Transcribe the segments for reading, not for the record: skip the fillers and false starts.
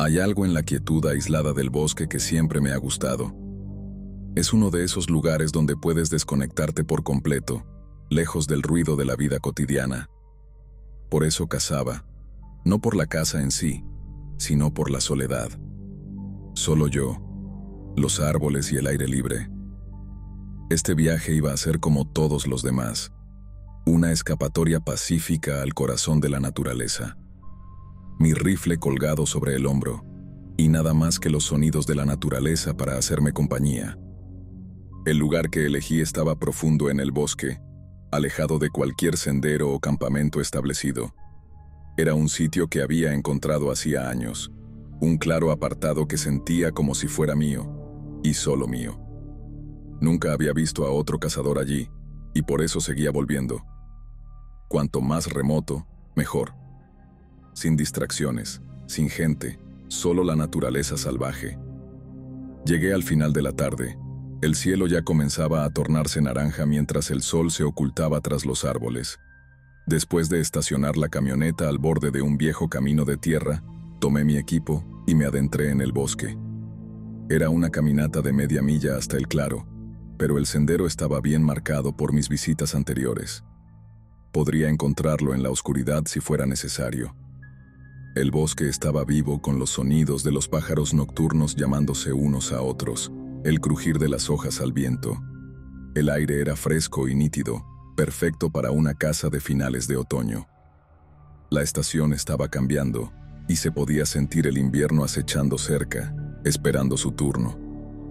Hay algo en la quietud aislada del bosque que siempre me ha gustado. Es uno de esos lugares donde puedes desconectarte por completo, lejos del ruido de la vida cotidiana. Por eso cazaba, no por la caza en sí, sino por la soledad. Solo yo, los árboles y el aire libre. Este viaje iba a ser como todos los demás, una escapatoria pacífica al corazón de la naturaleza. Mi rifle colgado sobre el hombro, y nada más que los sonidos de la naturaleza para hacerme compañía. El lugar que elegí estaba profundo en el bosque, alejado de cualquier sendero o campamento establecido. Era un sitio que había encontrado hacía años, un claro apartado que sentía como si fuera mío, y solo mío. Nunca había visto a otro cazador allí, y por eso seguía volviendo. Cuanto más remoto, mejor. Sin distracciones, sin gente, solo la naturaleza salvaje. Llegué al final de la tarde. El cielo ya comenzaba a tornarse naranja mientras el sol se ocultaba tras los árboles. Después de estacionar la camioneta al borde de un viejo camino de tierra, tomé mi equipo y me adentré en el bosque. Era una caminata de media milla hasta el claro, pero el sendero estaba bien marcado por mis visitas anteriores. Podría encontrarlo en la oscuridad si fuera necesario. El bosque estaba vivo con los sonidos de los pájaros nocturnos llamándose unos a otros, el crujir de las hojas al viento. El aire era fresco y nítido, perfecto para una caza de finales de otoño. La estación estaba cambiando, y se podía sentir el invierno acechando cerca, esperando su turno.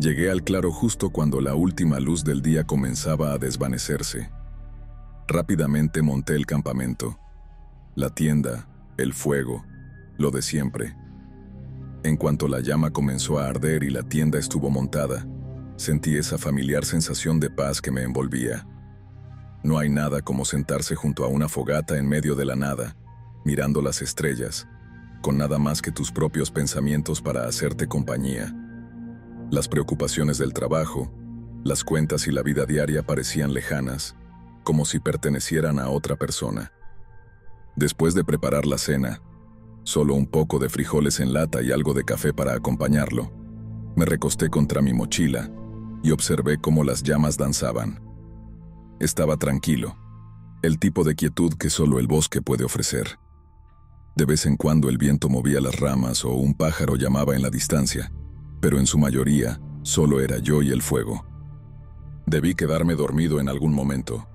Llegué al claro justo cuando la última luz del día comenzaba a desvanecerse. Rápidamente monté el campamento. La tienda, el fuego, lo de siempre. En cuanto la llama comenzó a arder y la tienda estuvo montada, sentí esa familiar sensación de paz que me envolvía. No hay nada como sentarse junto a una fogata en medio de la nada, mirando las estrellas, con nada más que tus propios pensamientos para hacerte compañía. Las preocupaciones del trabajo, las cuentas y la vida diaria parecían lejanas, como si pertenecieran a otra persona. Después de preparar la cena, solo un poco de frijoles en lata y algo de café para acompañarlo, me recosté contra mi mochila y observé cómo las llamas danzaban. Estaba tranquilo, el tipo de quietud que solo el bosque puede ofrecer. De vez en cuando el viento movía las ramas o un pájaro llamaba en la distancia, pero en su mayoría solo era yo y el fuego. Debí quedarme dormido en algún momento,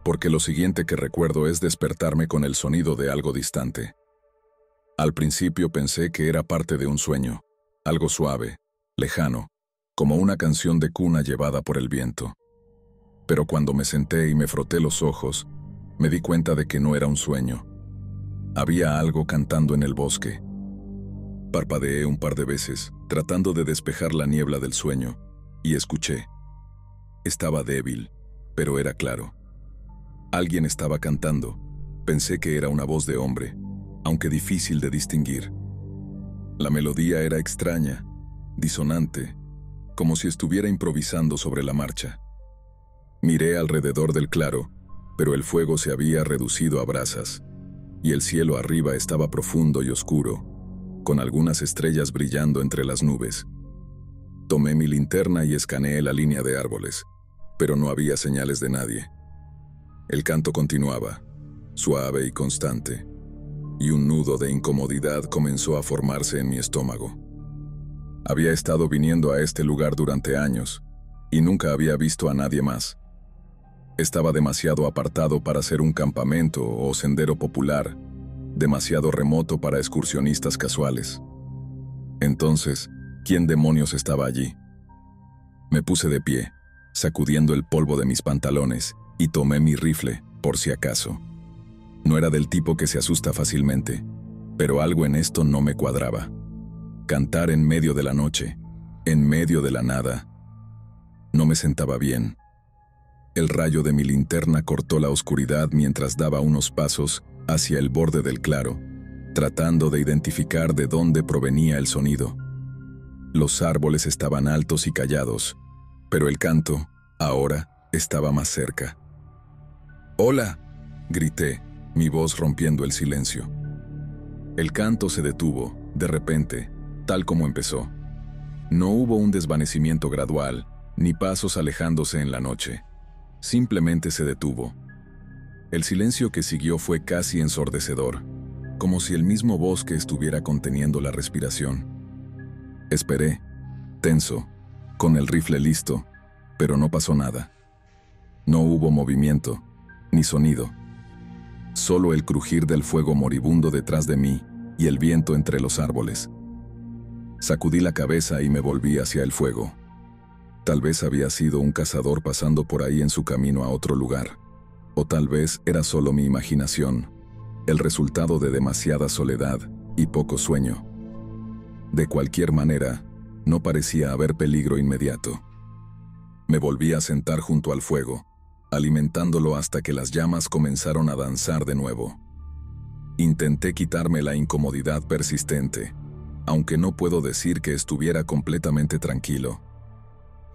porque lo siguiente que recuerdo es despertarme con el sonido de algo distante. Al principio pensé que era parte de un sueño, algo suave, lejano, como una canción de cuna llevada por el viento. Pero cuando me senté y me froté los ojos, me di cuenta de que no era un sueño. Había algo cantando en el bosque. Parpadeé un par de veces, tratando de despejar la niebla del sueño, y escuché. Estaba débil, pero era claro. Alguien estaba cantando. Pensé que era una voz de hombre, aunque difícil de distinguir. La melodía era extraña, disonante, como si estuviera improvisando sobre la marcha. Miré alrededor del claro, pero el fuego se había reducido a brasas, y el cielo arriba estaba profundo y oscuro, con algunas estrellas brillando entre las nubes. Tomé mi linterna y escaneé la línea de árboles, pero no había señales de nadie. El canto continuaba, suave y constante, y un nudo de incomodidad comenzó a formarse en mi estómago. Había estado viniendo a este lugar durante años, y nunca había visto a nadie más. Estaba demasiado apartado para ser un campamento o sendero popular, demasiado remoto para excursionistas casuales. Entonces, ¿quién demonios estaba allí? Me puse de pie, sacudiendo el polvo de mis pantalones, y tomé mi rifle, por si acaso. No era del tipo que se asusta fácilmente, pero algo en esto no me cuadraba. Cantar en medio de la noche, en medio de la nada, no me sentaba bien. El rayo de mi linterna cortó la oscuridad mientras daba unos pasos hacia el borde del claro, tratando de identificar de dónde provenía el sonido. Los árboles estaban altos y callados, pero el canto, ahora, estaba más cerca. ¡Hola!, grité, mi voz rompiendo el silencio. El canto se detuvo, de repente, tal como empezó. No hubo un desvanecimiento gradual, ni pasos alejándose en la noche. Simplemente se detuvo. El silencio que siguió fue casi ensordecedor, como si el mismo bosque estuviera conteniendo la respiración. Esperé, tenso, con el rifle listo, pero no pasó nada. No hubo movimiento, ni sonido. Solo el crujir del fuego moribundo detrás de mí y el viento entre los árboles. Sacudí la cabeza y me volví hacia el fuego. Tal vez había sido un cazador pasando por ahí en su camino a otro lugar. O tal vez era solo mi imaginación, el resultado de demasiada soledad y poco sueño. De cualquier manera, no parecía haber peligro inmediato. Me volví a sentar junto al fuego, alimentándolo hasta que las llamas comenzaron a danzar de nuevo. Intenté quitarme la incomodidad persistente, aunque no puedo decir que estuviera completamente tranquilo.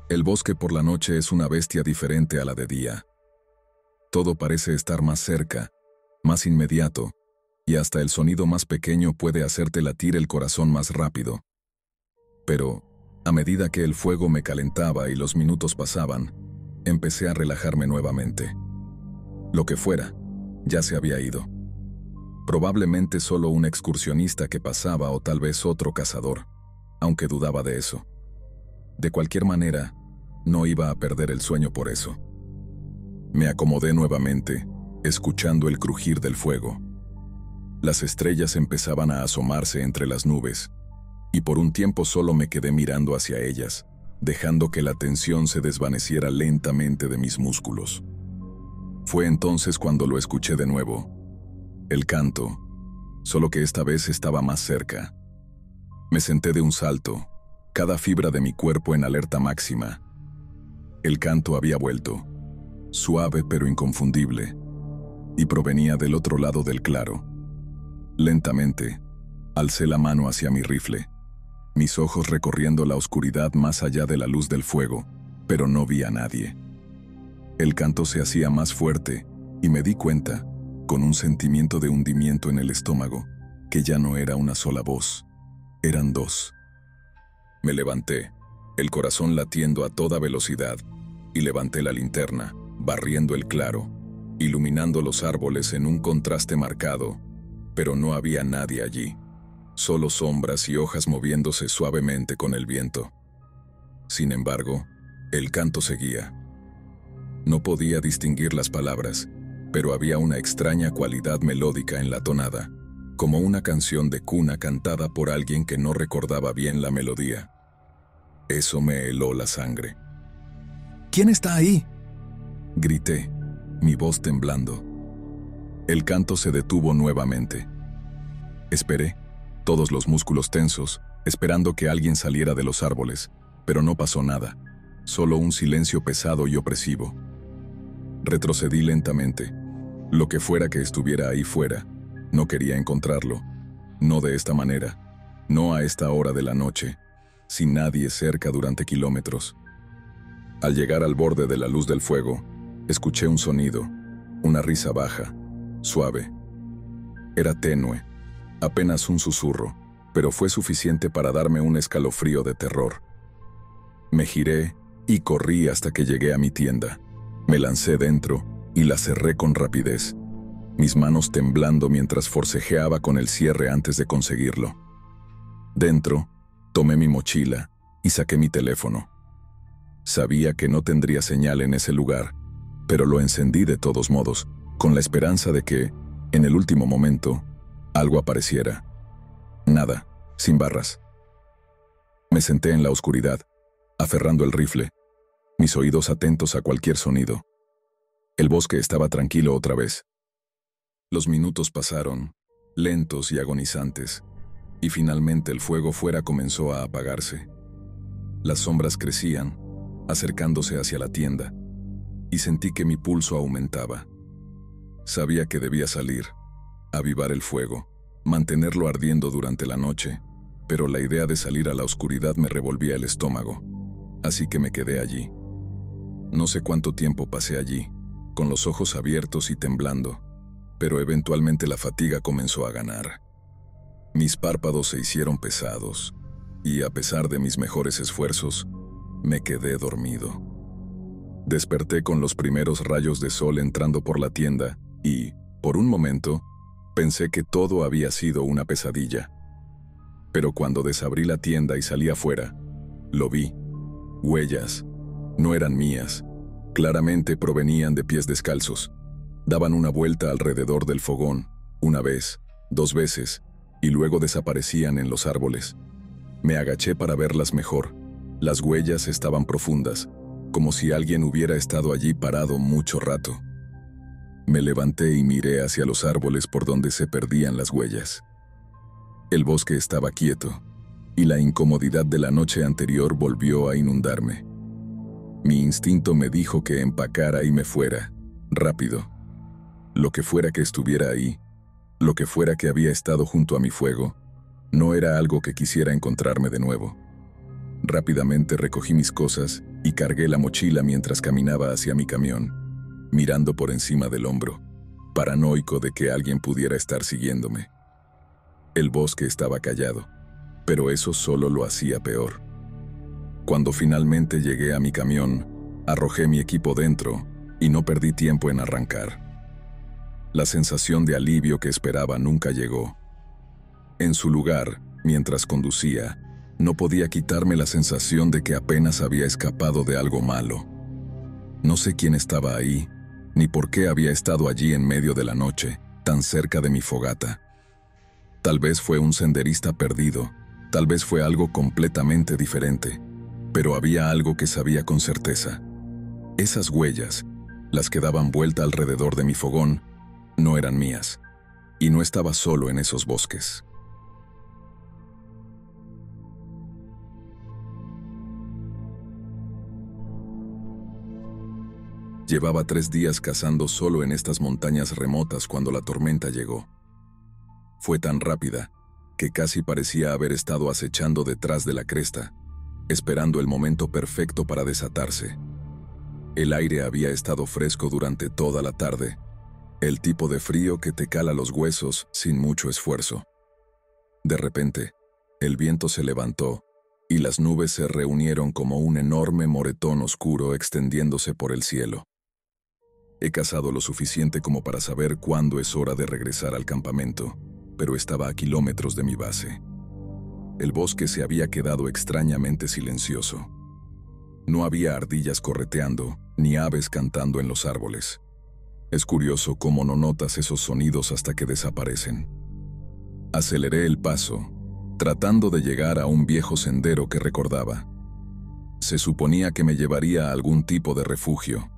El bosque por la noche es una bestia diferente a la de día. Todo parece estar más cerca, más inmediato, y hasta el sonido más pequeño puede hacerte latir el corazón más rápido. Pero, a medida que el fuego me calentaba y los minutos pasaban, empecé a relajarme nuevamente. Lo que fuera, ya se había ido. Probablemente solo un excursionista que pasaba o tal vez otro cazador, aunque dudaba de eso. De cualquier manera, no iba a perder el sueño por eso. Me acomodé nuevamente, escuchando el crujir del fuego. Las estrellas empezaban a asomarse entre las nubes, y por un tiempo solo me quedé mirando hacia ellas, dejando que la tensión se desvaneciera lentamente de mis músculos. Fue entonces cuando lo escuché de nuevo. El canto, solo que esta vez estaba más cerca. Me senté de un salto, cada fibra de mi cuerpo en alerta máxima. El canto había vuelto, suave pero inconfundible, y provenía del otro lado del claro. Lentamente, alcé la mano hacia mi rifle, mis ojos recorriendo la oscuridad más allá de la luz del fuego, pero no vi a nadie. El canto se hacía más fuerte, y me di cuenta, con un sentimiento de hundimiento en el estómago, que ya no era una sola voz, eran dos. Me levanté, el corazón latiendo a toda velocidad, y levanté la linterna, barriendo el claro, iluminando los árboles en un contraste marcado, pero no había nadie allí, solo sombras y hojas moviéndose suavemente con el viento. Sin embargo, el canto seguía. No podía distinguir las palabras, pero había una extraña cualidad melódica en la tonada, como una canción de cuna cantada por alguien que no recordaba bien la melodía. Eso me heló la sangre. ¿Quién está ahí?, grité, mi voz temblando. El canto se detuvo nuevamente. Esperé, todos los músculos tensos, esperando que alguien saliera de los árboles, pero no pasó nada, solo un silencio pesado y opresivo. Retrocedí lentamente. Lo que fuera que estuviera ahí fuera, no quería encontrarlo. No de esta manera, no a esta hora de la noche, sin nadie cerca durante kilómetros. Al llegar al borde de la luz del fuego, escuché un sonido, una risa baja, suave. Era tenue, apenas un susurro, pero fue suficiente para darme un escalofrío de terror. Me giré y corrí hasta que llegué a mi tienda. Me lancé dentro y la cerré con rapidez, mis manos temblando mientras forcejeaba con el cierre antes de conseguirlo. Dentro, tomé mi mochila y saqué mi teléfono. Sabía que no tendría señal en ese lugar, pero lo encendí de todos modos, con la esperanza de que, en el último momento, algo apareciera. Nada, sin barras. Me senté en la oscuridad, aferrando el rifle, mis oídos atentos a cualquier sonido. El bosque estaba tranquilo otra vez. Los minutos pasaron, lentos y agonizantes, y finalmente el fuego fuera comenzó a apagarse. Las sombras crecían, acercándose hacia la tienda, y sentí que mi pulso aumentaba. Sabía que debía salir, avivar el fuego, mantenerlo ardiendo durante la noche, pero la idea de salir a la oscuridad me revolvía el estómago, así que me quedé allí. No sé cuánto tiempo pasé allí, con los ojos abiertos y temblando, pero eventualmente la fatiga comenzó a ganar. Mis párpados se hicieron pesados, y a pesar de mis mejores esfuerzos, me quedé dormido. Desperté con los primeros rayos de sol entrando por la tienda y, por un momento, pensé que todo había sido una pesadilla. Pero cuando desabrí la tienda y salí afuera, lo vi. Huellas. No eran mías. Claramente provenían de pies descalzos. Daban una vuelta alrededor del fogón, una vez, 2 veces, y luego desaparecían en los árboles. Me agaché para verlas mejor. Las huellas estaban profundas, como si alguien hubiera estado allí parado mucho rato. Me levanté y miré hacia los árboles por donde se perdían las huellas. El bosque estaba quieto, y la incomodidad de la noche anterior volvió a inundarme. Mi instinto me dijo que empacara y me fuera, rápido. Lo que fuera que estuviera ahí, lo que fuera que había estado junto a mi fuego, no era algo que quisiera encontrarme de nuevo. Rápidamente recogí mis cosas y cargué la mochila mientras caminaba hacia mi camión, mirando por encima del hombro, paranoico de que alguien pudiera estar siguiéndome. El bosque estaba callado, pero eso solo lo hacía peor. Cuando finalmente llegué a mi camión, arrojé mi equipo dentro y no perdí tiempo en arrancar. La sensación de alivio que esperaba nunca llegó. En su lugar, mientras conducía, no podía quitarme la sensación de que apenas había escapado de algo malo. No sé quién estaba ahí, ni por qué había estado allí en medio de la noche, tan cerca de mi fogata. Tal vez fue un senderista perdido, tal vez fue algo completamente diferente, pero había algo que sabía con certeza. Esas huellas, las que daban vuelta alrededor de mi fogón, no eran mías, y no estaba solo en esos bosques. Llevaba 3 días cazando solo en estas montañas remotas cuando la tormenta llegó. Fue tan rápida que casi parecía haber estado acechando detrás de la cresta, esperando el momento perfecto para desatarse. El aire había estado fresco durante toda la tarde, el tipo de frío que te cala los huesos sin mucho esfuerzo. De repente, el viento se levantó y las nubes se reunieron como un enorme moretón oscuro extendiéndose por el cielo. He cazado lo suficiente como para saber cuándo es hora de regresar al campamento, pero estaba a kilómetros de mi base. El bosque se había quedado extrañamente silencioso. No había ardillas correteando, ni aves cantando en los árboles. Es curioso cómo no notas esos sonidos hasta que desaparecen. Aceleré el paso, tratando de llegar a un viejo sendero que recordaba. Se suponía que me llevaría a algún tipo de refugio.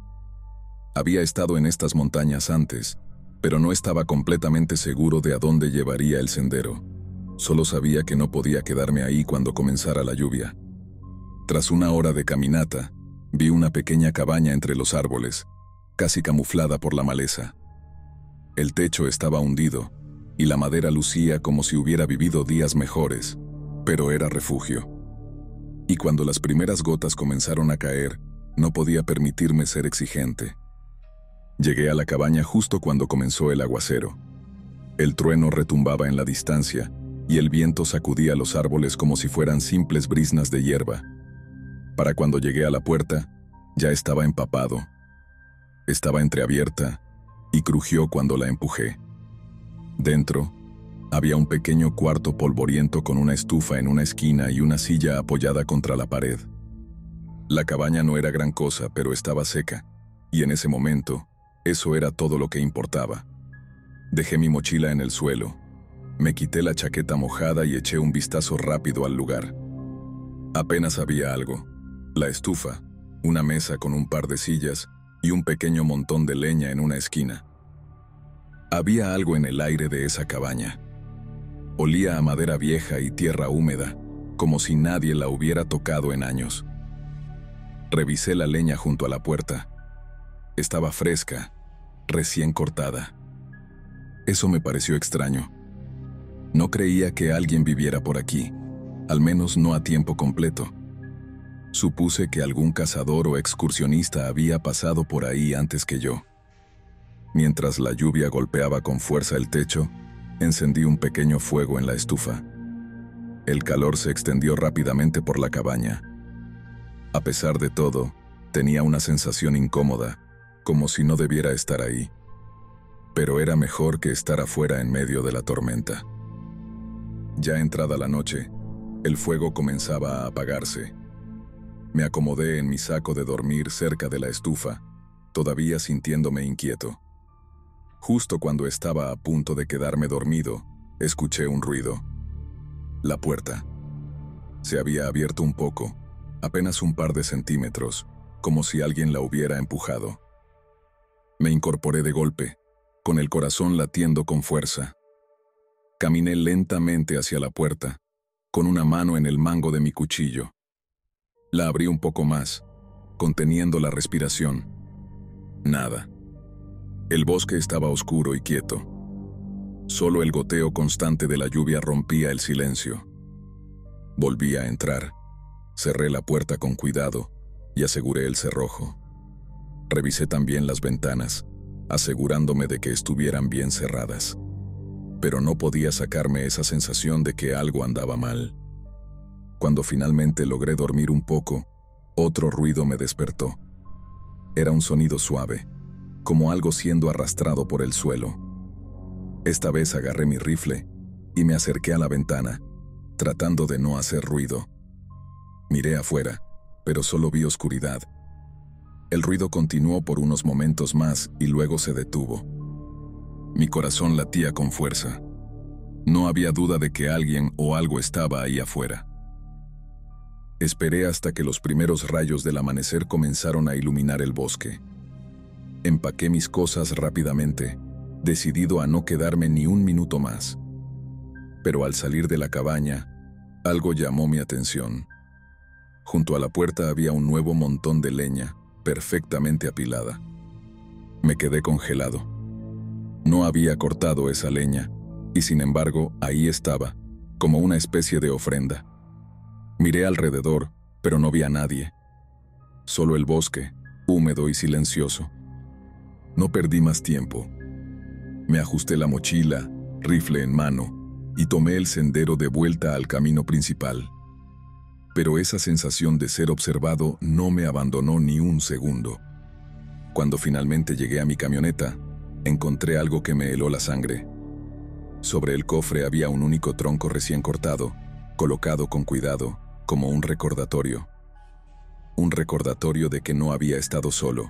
Había estado en estas montañas antes, pero no estaba completamente seguro de a dónde llevaría el sendero. Solo sabía que no podía quedarme ahí cuando comenzara la lluvia. Tras una hora de caminata, vi una pequeña cabaña entre los árboles, casi camuflada por la maleza. El techo estaba hundido, y la madera lucía como si hubiera vivido días mejores, pero era refugio. Y cuando las primeras gotas comenzaron a caer, no podía permitirme ser exigente. Llegué a la cabaña justo cuando comenzó el aguacero. El trueno retumbaba en la distancia, y el viento sacudía los árboles como si fueran simples briznas de hierba. Para cuando llegué a la puerta, ya estaba empapado. Estaba entreabierta, y crujió cuando la empujé. Dentro, había un pequeño cuarto polvoriento con una estufa en una esquina y una silla apoyada contra la pared. La cabaña no era gran cosa, pero estaba seca, y en ese momento, eso era todo lo que importaba. Dejé mi mochila en el suelo, me quité la chaqueta mojada y eché un vistazo rápido al lugar. Apenas había algo: la estufa, una mesa con un par de sillas y un pequeño montón de leña en una esquina. Había algo en el aire de esa cabaña. Olía a madera vieja y tierra húmeda, como si nadie la hubiera tocado en años. Revisé la leña junto a la puerta. Estaba fresca, recién cortada. Eso me pareció extraño. No creía que alguien viviera por aquí, al menos no a tiempo completo. Supuse que algún cazador o excursionista había pasado por ahí antes que yo. Mientras la lluvia golpeaba con fuerza el techo, encendí un pequeño fuego en la estufa. El calor se extendió rápidamente por la cabaña. A pesar de todo, tenía una sensación incómoda, como si no debiera estar ahí. Pero era mejor que estar afuera en medio de la tormenta. Ya entrada la noche, el fuego comenzaba a apagarse. Me acomodé en mi saco de dormir cerca de la estufa, todavía sintiéndome inquieto. Justo cuando estaba a punto de quedarme dormido, escuché un ruido. La puerta. Se había abierto un poco, apenas un par de centímetros, como si alguien la hubiera empujado. Me incorporé de golpe, con el corazón latiendo con fuerza. Caminé lentamente hacia la puerta, con una mano en el mango de mi cuchillo. La abrí un poco más, conteniendo la respiración. Nada. El bosque estaba oscuro y quieto. Solo el goteo constante de la lluvia rompía el silencio. Volví a entrar. Cerré la puerta con cuidado y aseguré el cerrojo. Revisé también las ventanas, asegurándome de que estuvieran bien cerradas. Pero no podía sacarme esa sensación de que algo andaba mal. Cuando finalmente logré dormir un poco, otro ruido me despertó. Era un sonido suave, como algo siendo arrastrado por el suelo. Esta vez agarré mi rifle y me acerqué a la ventana, tratando de no hacer ruido. Miré afuera, pero solo vi oscuridad. El ruido continuó por unos momentos más y luego se detuvo. Mi corazón latía con fuerza. No había duda de que alguien o algo estaba ahí afuera. Esperé hasta que los primeros rayos del amanecer comenzaron a iluminar el bosque. Empaqué mis cosas rápidamente, decidido a no quedarme ni un minuto más. Pero al salir de la cabaña, algo llamó mi atención. Junto a la puerta había un nuevo montón de leña, perfectamente apilada. Me quedé congelado. No había cortado esa leña, y sin embargo, ahí estaba, como una especie de ofrenda. Miré alrededor, pero no vi a nadie. Solo el bosque, húmedo y silencioso. No perdí más tiempo. Me ajusté la mochila, rifle en mano, y tomé el sendero de vuelta al camino principal. Pero esa sensación de ser observado no me abandonó ni un segundo. Cuando finalmente llegué a mi camioneta, encontré algo que me heló la sangre. Sobre el cofre había un único tronco recién cortado, colocado con cuidado, como un recordatorio. Un recordatorio de que no había estado solo.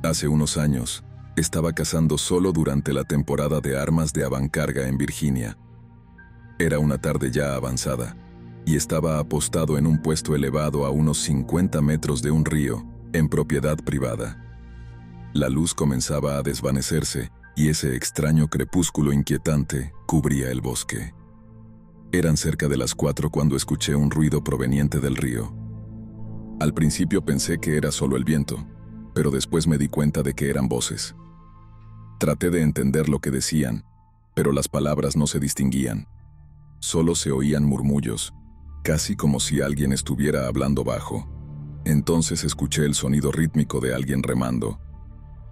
Hace unos años, estaba cazando solo durante la temporada de armas de Avancarga en Virginia. Era una tarde ya avanzada, y estaba apostado en un puesto elevado a unos 50 metros de un río, en propiedad privada. La luz comenzaba a desvanecerse, y ese extraño crepúsculo inquietante cubría el bosque. Eran cerca de las 4 cuando escuché un ruido proveniente del río. Al principio pensé que era solo el viento, pero después me di cuenta de que eran voces. Traté de entender lo que decían, pero las palabras no se distinguían. Solo se oían murmullos, casi como si alguien estuviera hablando bajo. Entonces escuché el sonido rítmico de alguien remando.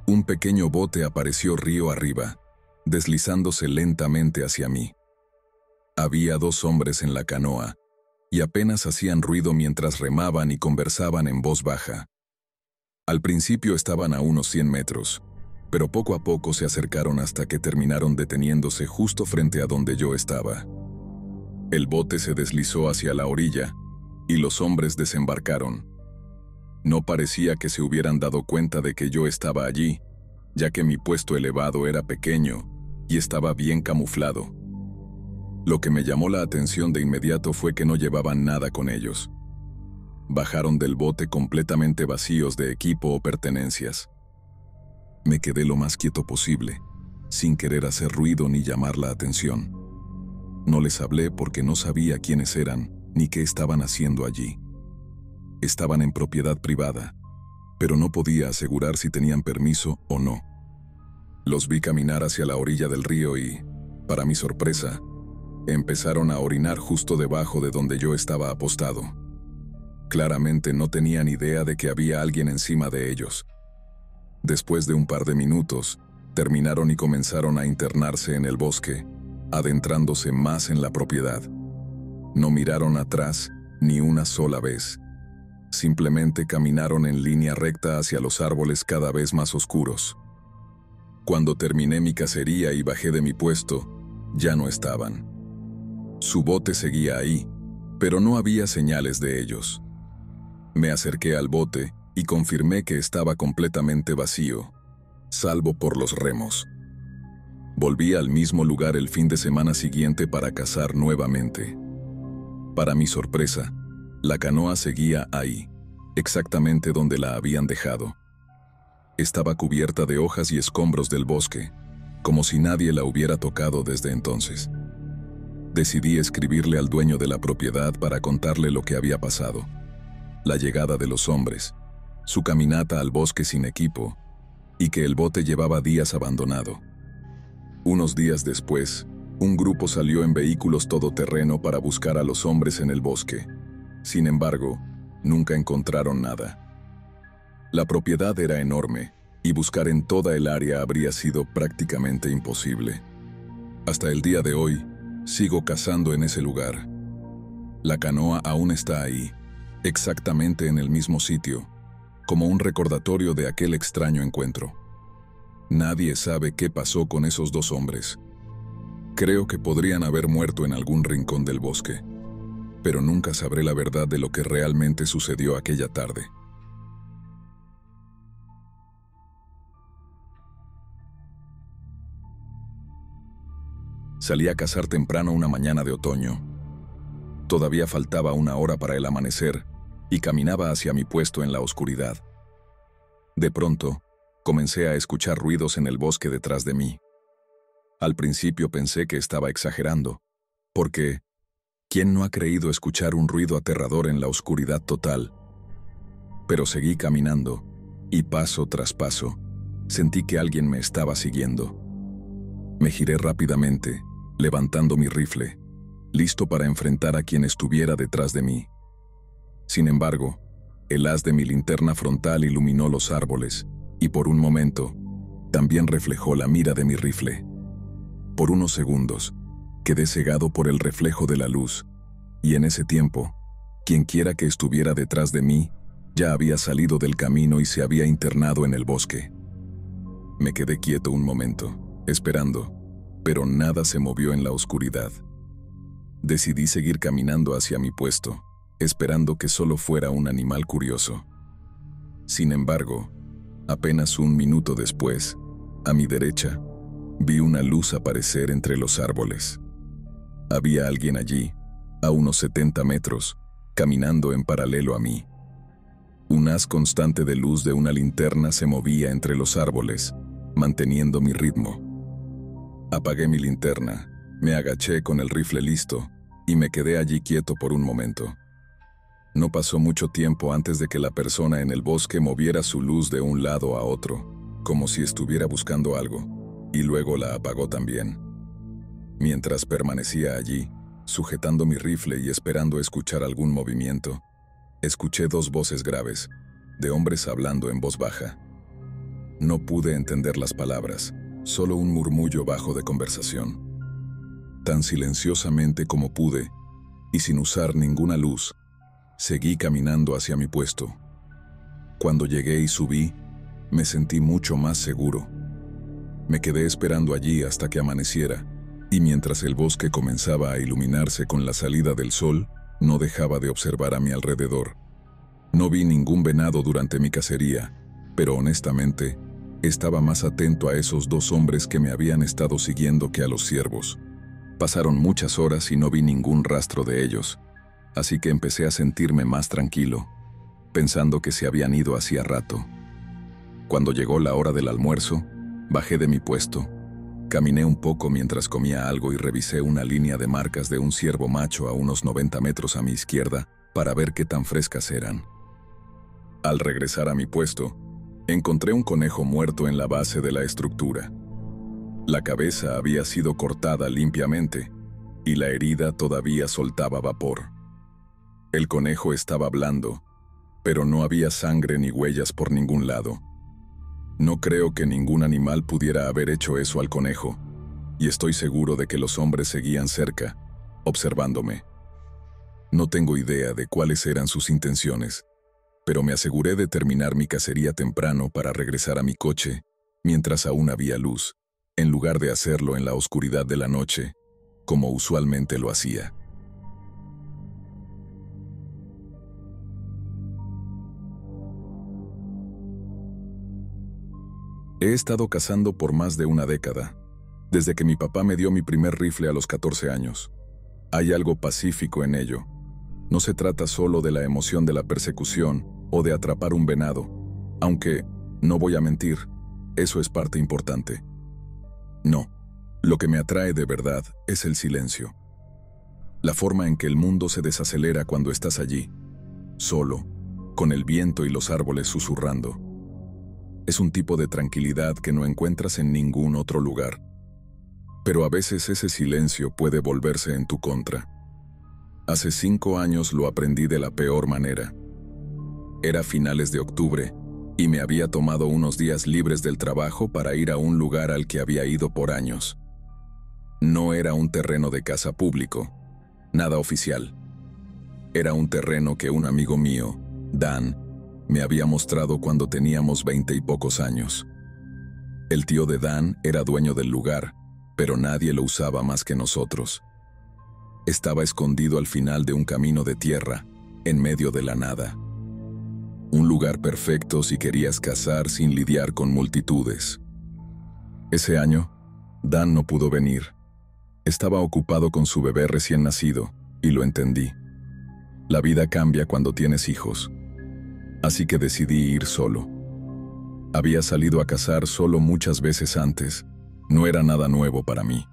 Un pequeño bote apareció río arriba, deslizándose lentamente hacia mí. Había 2 hombres en la canoa, y apenas hacían ruido mientras remaban y conversaban en voz baja. Al principio estaban a unos 100 metros, pero poco a poco se acercaron hasta que terminaron deteniéndose justo frente a donde yo estaba. El bote se deslizó hacia la orilla, y los hombres desembarcaron. No parecía que se hubieran dado cuenta de que yo estaba allí, ya que mi puesto elevado era pequeño y estaba bien camuflado. Lo que me llamó la atención de inmediato fue que no llevaban nada con ellos. Bajaron del bote completamente vacíos de equipo o pertenencias. Me quedé lo más quieto posible, sin querer hacer ruido ni llamar la atención. No les hablé porque no sabía quiénes eran ni qué estaban haciendo allí. Estaban en propiedad privada, pero no podía asegurar si tenían permiso o no. Los vi caminar hacia la orilla del río y, para mi sorpresa, empezaron a orinar justo debajo de donde yo estaba apostado. Claramente no tenían idea de que había alguien encima de ellos. Después de un par de minutos, terminaron y comenzaron a internarse en el bosque, adentrándose más en la propiedad. No miraron atrás ni una sola vez. Simplemente caminaron en línea recta hacia los árboles cada vez más oscuros. Cuando terminé mi cacería y bajé de mi puesto, ya no estaban. Su bote seguía ahí, pero no había señales de ellos. Me acerqué al bote y confirmé que estaba completamente vacío, salvo por los remos. Volví al mismo lugar el fin de semana siguiente para cazar nuevamente. Para mi sorpresa, la canoa seguía ahí, exactamente donde la habían dejado. Estaba cubierta de hojas y escombros del bosque, como si nadie la hubiera tocado desde entonces. Decidí escribirle al dueño de la propiedad para contarle lo que había pasado. La llegada de los hombres, su caminata al bosque sin equipo, y que el bote llevaba días abandonado. Unos días después, un grupo salió en vehículos todoterreno para buscar a los hombres en el bosque. Sin embargo, nunca encontraron nada. La propiedad era enorme, y buscar en toda el área habría sido prácticamente imposible. Hasta el día de hoy, sigo cazando en ese lugar. La canoa aún está ahí, exactamente en el mismo sitio, como un recordatorio de aquel extraño encuentro. Nadie sabe qué pasó con esos dos hombres. Creo que podrían haber muerto en algún rincón del bosque, pero nunca sabré la verdad de lo que realmente sucedió aquella tarde. Salí a cazar temprano una mañana de otoño. Todavía faltaba una hora para el amanecer y caminaba hacia mi puesto en la oscuridad. De pronto, comencé a escuchar ruidos en el bosque detrás de mí. Al principio pensé que estaba exagerando, porque ¿quién no ha creído escuchar un ruido aterrador en la oscuridad total? Pero seguí caminando, y paso tras paso, sentí que alguien me estaba siguiendo. Me giré rápidamente, levantando mi rifle, listo para enfrentar a quien estuviera detrás de mí. Sin embargo, el haz de mi linterna frontal iluminó los árboles, y por un momento, también reflejó la mira de mi rifle. Por unos segundos, quedé cegado por el reflejo de la luz, y en ese tiempo, quienquiera que estuviera detrás de mí, ya había salido del camino y se había internado en el bosque. Me quedé quieto un momento, esperando, pero nada se movió en la oscuridad. Decidí seguir caminando hacia mi puesto, esperando que solo fuera un animal curioso. Sin embargo, apenas un minuto después, a mi derecha, vi una luz aparecer entre los árboles. Había alguien allí, a unos 70 metros, caminando en paralelo a mí. Un haz constante de luz de una linterna se movía entre los árboles, manteniendo mi ritmo. Apagué mi linterna, me agaché con el rifle listo y me quedé allí quieto por un momento. No pasó mucho tiempo antes de que la persona en el bosque moviera su luz de un lado a otro, como si estuviera buscando algo, y luego la apagó también. Mientras permanecía allí, sujetando mi rifle y esperando escuchar algún movimiento, escuché dos voces graves, de hombres hablando en voz baja. No pude entender las palabras, solo un murmullo bajo de conversación. Tan silenciosamente como pude, y sin usar ninguna luz, seguí caminando hacia mi puesto. Cuando llegué y subí, me sentí mucho más seguro. Me quedé esperando allí hasta que amaneciera, y mientras el bosque comenzaba a iluminarse con la salida del sol, no dejaba de observar a mi alrededor. No vi ningún venado durante mi cacería, pero honestamente, estaba más atento a esos dos hombres que me habían estado siguiendo que a los ciervos. Pasaron muchas horas y no vi ningún rastro de ellos, así que empecé a sentirme más tranquilo, pensando que se habían ido hacía rato. Cuando llegó la hora del almuerzo, bajé de mi puesto, caminé un poco mientras comía algo y revisé una línea de marcas de un ciervo macho a unos 90 metros a mi izquierda para ver qué tan frescas eran. Al regresar a mi puesto, encontré un conejo muerto en la base de la estructura. La cabeza había sido cortada limpiamente y la herida todavía soltaba vapor. El conejo estaba blando, pero no había sangre ni huellas por ningún lado. No creo que ningún animal pudiera haber hecho eso al conejo, y estoy seguro de que los hombres seguían cerca, observándome. No tengo idea de cuáles eran sus intenciones, pero me aseguré de terminar mi cacería temprano para regresar a mi coche, mientras aún había luz, en lugar de hacerlo en la oscuridad de la noche, como usualmente lo hacía. He estado cazando por más de una década, desde que mi papá me dio mi primer rifle a los 14 años. Hay algo pacífico en ello. No se trata solo de la emoción de la persecución o de atrapar un venado, aunque, no voy a mentir, eso es parte importante. No, lo que me atrae de verdad es el silencio. La forma en que el mundo se desacelera cuando estás allí, solo, con el viento y los árboles susurrando. Es un tipo de tranquilidad que no encuentras en ningún otro lugar. Pero a veces ese silencio puede volverse en tu contra. Hace 5 años lo aprendí de la peor manera. Era finales de octubre, y me había tomado unos días libres del trabajo para ir a un lugar al que había ido por años. No era un terreno de caza público, nada oficial. Era un terreno que un amigo mío, Dan, me había mostrado cuando teníamos 20 y pocos años. El tío de Dan era dueño del lugar, pero nadie lo usaba más que nosotros. Estaba escondido al final de un camino de tierra, en medio de la nada. Un lugar perfecto si querías cazar sin lidiar con multitudes. Ese año, Dan no pudo venir. Estaba ocupado con su bebé recién nacido, y lo entendí. La vida cambia cuando tienes hijos. Así que decidí ir solo. Había salido a cazar solo muchas veces antes. No era nada nuevo para mí.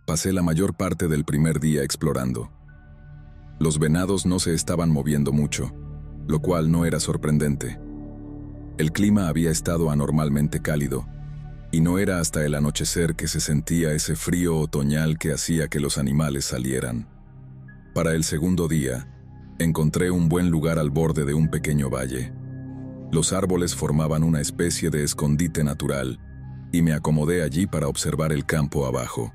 Pasé la mayor parte del primer día explorando. Los venados no se estaban moviendo mucho, lo cual no era sorprendente. El clima había estado anormalmente cálido, y no era hasta el anochecer que se sentía ese frío otoñal que hacía que los animales salieran. Para el segundo día, encontré un buen lugar al borde de un pequeño valle. Los árboles formaban una especie de escondite natural, y me acomodé allí para observar el campo abajo.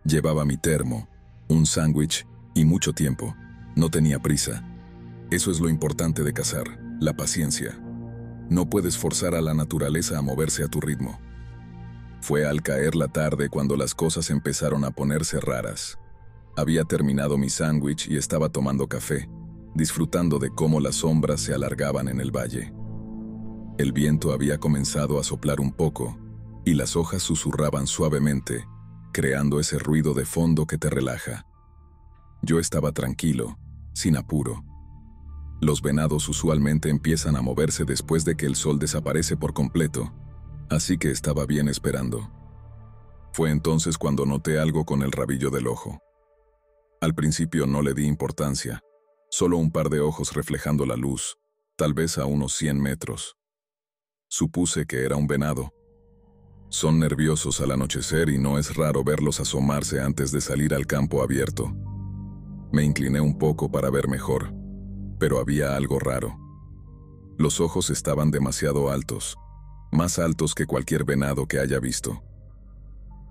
Llevaba mi termo, un sándwich y mucho tiempo. No tenía prisa. Eso es lo importante de cazar, la paciencia. No puedes forzar a la naturaleza a moverse a tu ritmo. Fue al caer la tarde cuando las cosas empezaron a ponerse raras. Había terminado mi sándwich y estaba tomando café, disfrutando de cómo las sombras se alargaban en el valle. El viento había comenzado a soplar un poco, y las hojas susurraban suavemente, creando ese ruido de fondo que te relaja. Yo estaba tranquilo, sin apuro. Los venados usualmente empiezan a moverse después de que el sol desaparece por completo, así que estaba bien esperando. Fue entonces cuando noté algo con el rabillo del ojo. Al principio no le di importancia, solo un par de ojos reflejando la luz, tal vez a unos 100 metros. Supuse que era un venado. Son nerviosos al anochecer y no es raro verlos asomarse antes de salir al campo abierto. Me incliné un poco para ver mejor, pero había algo raro. Los ojos estaban demasiado altos, más altos que cualquier venado que haya visto.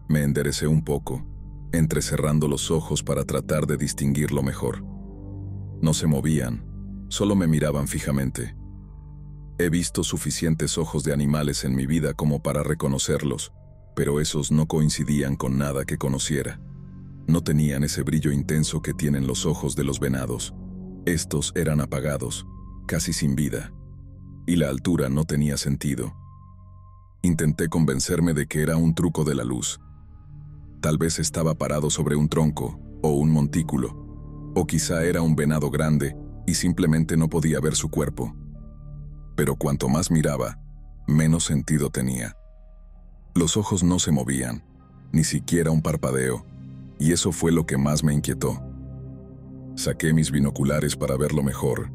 Me enderecé un poco, entrecerrando los ojos para tratar de distinguirlo mejor. No se movían, solo me miraban fijamente. He visto suficientes ojos de animales en mi vida como para reconocerlos, pero esos no coincidían con nada que conociera. No tenían ese brillo intenso que tienen los ojos de los venados. Estos eran apagados, casi sin vida, y la altura no tenía sentido. Intenté convencerme de que era un truco de la luz. Tal vez estaba parado sobre un tronco o un montículo, o quizá era un venado grande y simplemente no podía ver su cuerpo. Pero cuanto más miraba, menos sentido tenía. Los ojos no se movían, ni siquiera un parpadeo, y eso fue lo que más me inquietó. Saqué mis binoculares para verlo mejor,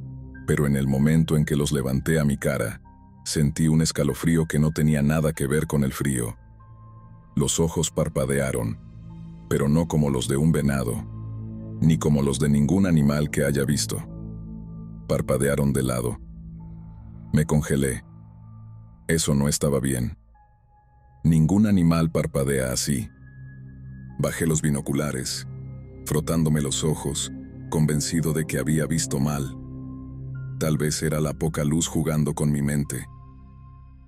pero en el momento en que los levanté a mi cara, sentí un escalofrío que no tenía nada que ver con el frío. Los ojos parpadearon, pero no como los de un venado, ni como los de ningún animal que haya visto. Parpadearon de lado. Me congelé. Eso no estaba bien. Ningún animal parpadea así. Bajé los binoculares, frotándome los ojos, convencido de que había visto mal. Tal vez era la poca luz jugando con mi mente.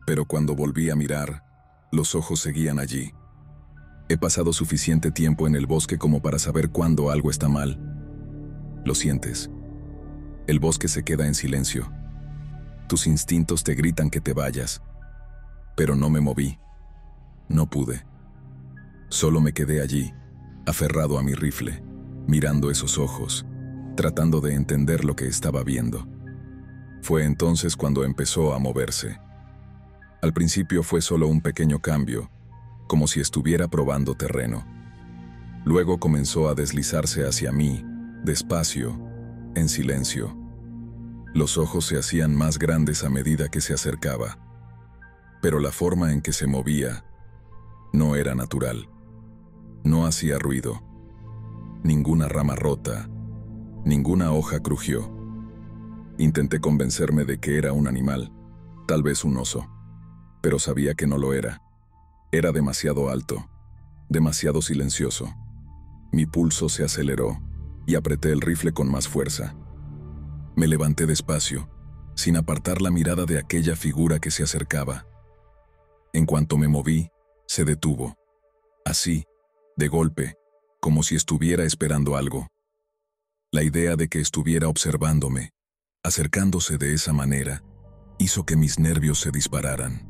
Pero cuando volví a mirar, los ojos seguían allí. He pasado suficiente tiempo en el bosque como para saber cuándo algo está mal. Lo sientes. El bosque se queda en silencio. Tus instintos te gritan que te vayas. Pero no me moví. No pude. Solo me quedé allí, aferrado a mi rifle, mirando esos ojos, tratando de entender lo que estaba viendo. Fue entonces cuando empezó a moverse. Al principio fue solo un pequeño cambio, como si estuviera probando terreno. Luego comenzó a deslizarse hacia mí, despacio, en silencio. Los ojos se hacían más grandes a medida que se acercaba, pero la forma en que se movía no era natural. No hacía ruido. Ninguna rama rota, ninguna hoja crujió. Intenté convencerme de que era un animal, tal vez un oso, pero sabía que no lo era. Era demasiado alto, demasiado silencioso. Mi pulso se aceleró y apreté el rifle con más fuerza. Me levanté despacio, sin apartar la mirada de aquella figura que se acercaba. En cuanto me moví, se detuvo. Así, de golpe, como si estuviera esperando algo. La idea de que estuviera observándome, acercándose de esa manera, hizo que mis nervios se dispararan.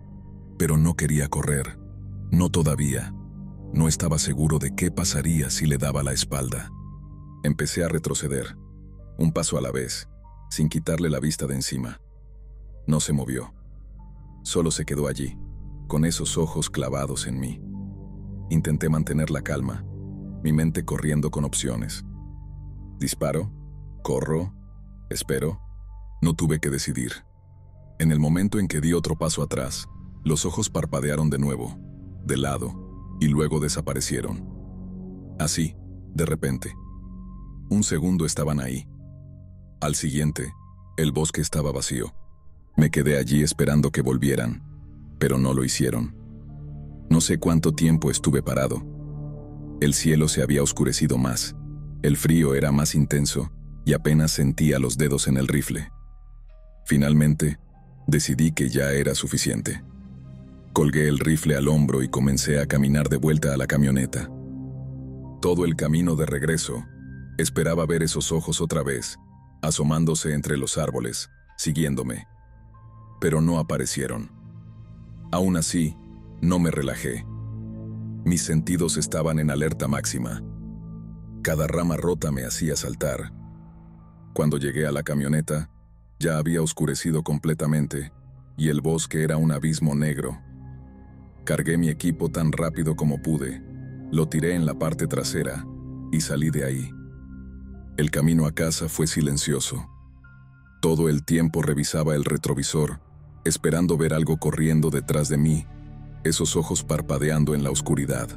Pero no quería correr. No todavía. No estaba seguro de qué pasaría si le daba la espalda. Empecé a retroceder, un paso a la vez, sin quitarle la vista de encima. No se movió. Solo se quedó allí, con esos ojos clavados en mí. Intenté mantener la calma, mi mente corriendo con opciones. ¿Disparo? ¿Corro? ¿Espero? No tuve que decidir. En el momento en que di otro paso atrás, los ojos parpadearon de nuevo, de lado, y luego desaparecieron. Así, de repente. Un segundo estaban ahí. Al siguiente, el bosque estaba vacío. Me quedé allí esperando que volvieran, pero no lo hicieron. No sé cuánto tiempo estuve parado. El cielo se había oscurecido más, el frío era más intenso y apenas sentía los dedos en el rifle. Finalmente, decidí que ya era suficiente. Colgué el rifle al hombro y comencé a caminar de vuelta a la camioneta. Todo el camino de regreso, esperaba ver esos ojos otra vez, asomándose entre los árboles, siguiéndome. Pero no aparecieron. Aún así, no me relajé. Mis sentidos estaban en alerta máxima. Cada rama rota me hacía saltar. Cuando llegué a la camioneta, ya había oscurecido completamente, y el bosque era un abismo negro. Cargué mi equipo tan rápido como pude, lo tiré en la parte trasera, y salí de ahí. El camino a casa fue silencioso. Todo el tiempo revisaba el retrovisor, esperando ver algo corriendo detrás de mí, esos ojos parpadeando en la oscuridad.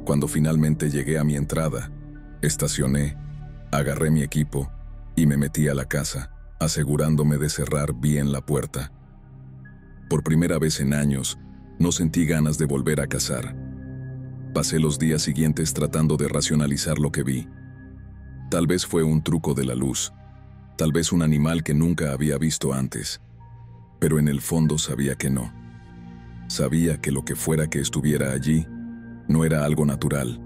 Cuando finalmente llegué a mi entrada, estacioné, agarré mi equipo y me metí a la casa, asegurándome de cerrar bien la puerta. Por primera vez en años, no sentí ganas de volver a cazar. Pasé los días siguientes tratando de racionalizar lo que vi. Tal vez fue un truco de la luz, tal vez un animal que nunca había visto antes, pero en el fondo sabía que no. Sabía que lo que fuera que estuviera allí no era algo natural.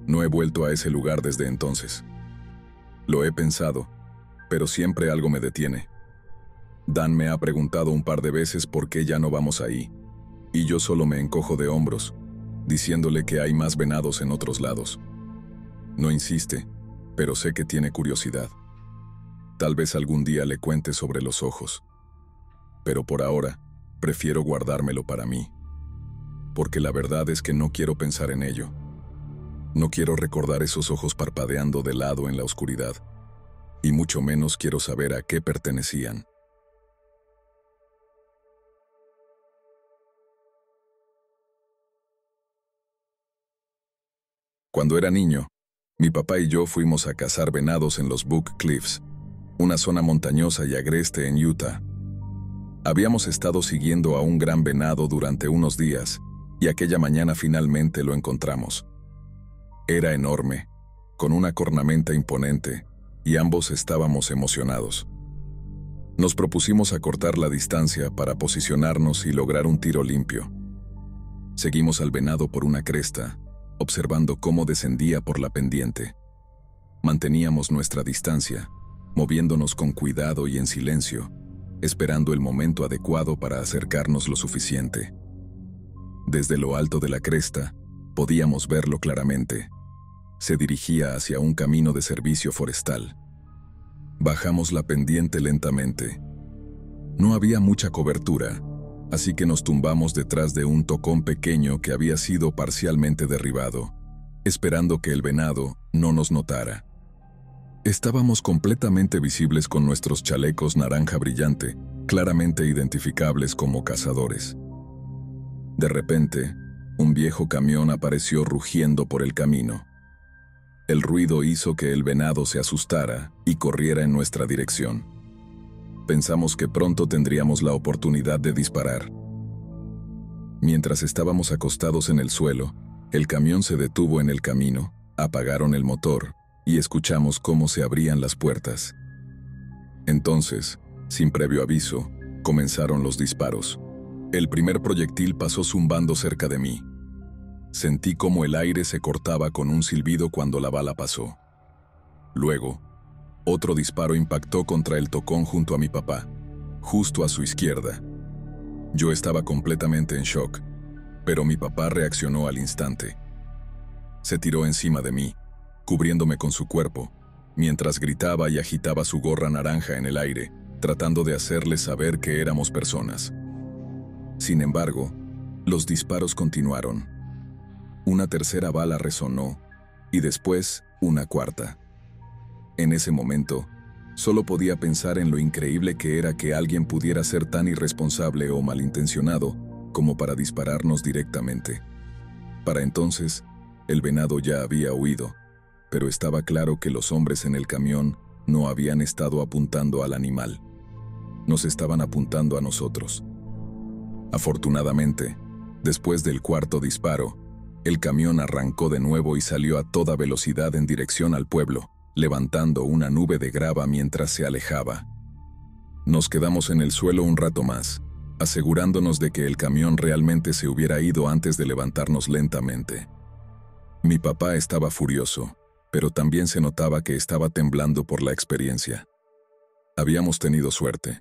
No he vuelto a ese lugar desde entonces. Lo he pensado, pero siempre algo me detiene. Dan me ha preguntado un par de veces por qué ya no vamos ahí, y yo solo me encojo de hombros, diciéndole que hay más venados en otros lados. No insiste, pero sé que tiene curiosidad. Tal vez algún día le cuente sobre los ojos. Pero por ahora, prefiero guardármelo para mí. Porque la verdad es que no quiero pensar en ello. No quiero recordar esos ojos parpadeando de lado en la oscuridad. Y mucho menos quiero saber a qué pertenecían. Cuando era niño, mi papá y yo fuimos a cazar venados en los Book Cliffs, una zona montañosa y agreste en Utah. Habíamos estado siguiendo a un gran venado durante unos días, y aquella mañana finalmente lo encontramos. Era enorme, con una cornamenta imponente, y ambos estábamos emocionados. Nos propusimos acortar la distancia para posicionarnos y lograr un tiro limpio. Seguimos al venado por una cresta, observando cómo descendía por la pendiente. Manteníamos nuestra distancia, moviéndonos con cuidado y en silencio, esperando el momento adecuado para acercarnos lo suficiente. Desde lo alto de la cresta, podíamos verlo claramente. Se dirigía hacia un camino de servicio forestal. Bajamos la pendiente lentamente. No había mucha cobertura, así que nos tumbamos detrás de un tocón pequeño que había sido parcialmente derribado, esperando que el venado no nos notara. Estábamos completamente visibles con nuestros chalecos naranja brillante, claramente identificables como cazadores. De repente, un viejo camión apareció rugiendo por el camino. El ruido hizo que el venado se asustara y corriera en nuestra dirección. Pensamos que pronto tendríamos la oportunidad de disparar. Mientras estábamos acostados en el suelo, el camión se detuvo en el camino, apagaron el motor y escuchamos cómo se abrían las puertas. Entonces, sin previo aviso, comenzaron los disparos. El primer proyectil pasó zumbando cerca de mí. Sentí cómo el aire se cortaba con un silbido cuando la bala pasó. Luego, otro disparo impactó contra el tocón junto a mi papá, justo a su izquierda. Yo estaba completamente en shock, pero mi papá reaccionó al instante. Se tiró encima de mí, cubriéndome con su cuerpo, mientras gritaba y agitaba su gorra naranja en el aire, tratando de hacerles saber que éramos personas. Sin embargo, los disparos continuaron. Una tercera bala resonó, y después una cuarta. En ese momento, solo podía pensar en lo increíble que era que alguien pudiera ser tan irresponsable o malintencionado como para dispararnos directamente. Para entonces, el venado ya había huido, pero estaba claro que los hombres en el camión no habían estado apuntando al animal. Nos estaban apuntando a nosotros. Afortunadamente, después del cuarto disparo, el camión arrancó de nuevo y salió a toda velocidad en dirección al pueblo, levantando una nube de grava mientras se alejaba. Nos quedamos en el suelo un rato más, asegurándonos de que el camión realmente se hubiera ido antes de levantarnos lentamente. Mi papá estaba furioso, pero también se notaba que estaba temblando por la experiencia. Habíamos tenido suerte.